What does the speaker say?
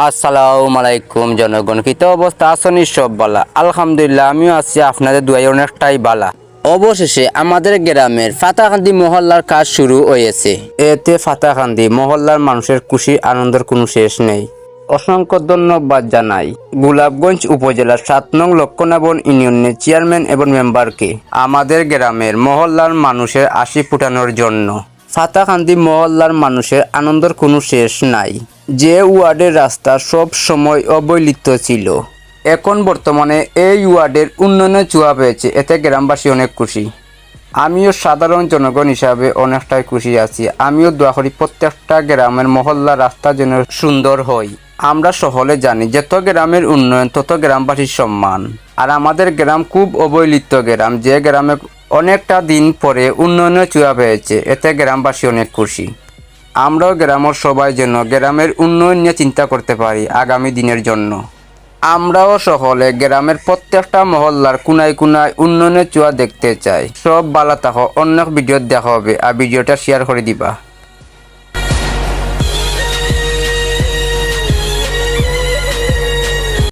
আসসালামু আলাইকুম জনগণ, কি তো অবস্থা আছেন? সব বালা আলহামদুলিল্লাহ, আমিও আছি আপনাদের দুয়ায় অনেকটাই বালা। অবশেষে আমাদের গ্রামের ফাতাকান্দি মহল্লার কাজ শুরু হয়েছে। এতে ফাতাকান্দি মহল্লার মানুষের খুশি আনন্দের কোনো শেষ নেই। অসংখ্য ধন্যবাদ জানাই গোলাপগঞ্জ উপজেলার 7 নং লক্ষণাবন ইউনিয়নের চেয়ারম্যান এবং মেম্বারকে আমাদের গ্রামের মহল্লার মানুষের আশি ফুটানোর জন্য। ফাতাকান্দি মহল্লার মানুষের আনন্দের কোনো শেষ নাই। যে ওয়ার্ডের রাস্তা সব সময় অবহেলিত ছিল, এখন বর্তমানে এই ওয়ার্ডের উন্নয়নের ছোঁয়া পেয়েছে। এতে গ্রামবাসী অনেক খুশি। আমিও সাধারণ জনগণ হিসাবে অনেকটাই খুশি আছি। আমিও দোয়া করি প্রত্যেকটা গ্রামের মহল্লা রাস্তা যেন সুন্দর হয়। আমরা সকলে জানি যত গ্রামের উন্নয়ন তত গ্রামবাসীর সম্মান। আর আমাদের গ্রাম খুব অবহেলিত গ্রাম, যে গ্রামে অনেকটা দিন পরে উন্নয়নের ছোঁয়া পেয়েছে। এতে গ্রামবাসী অনেক খুশি। আমরাও গ্রামের সবাই যেন গ্রামের উন্নয়ন নিয়ে চিন্তা করতে পারি আগামী দিনের জন্য। আমরাও সকলে গ্রামের প্রত্যেকটা মহল্লার কোনায় কোনায় উন্নয়নের ছোঁয়া দেখতে চাই। সব ভালো থাকো, অন্য ভিডিও দেখা হবে আর ভিডিওটা শেয়ার করে দিবা।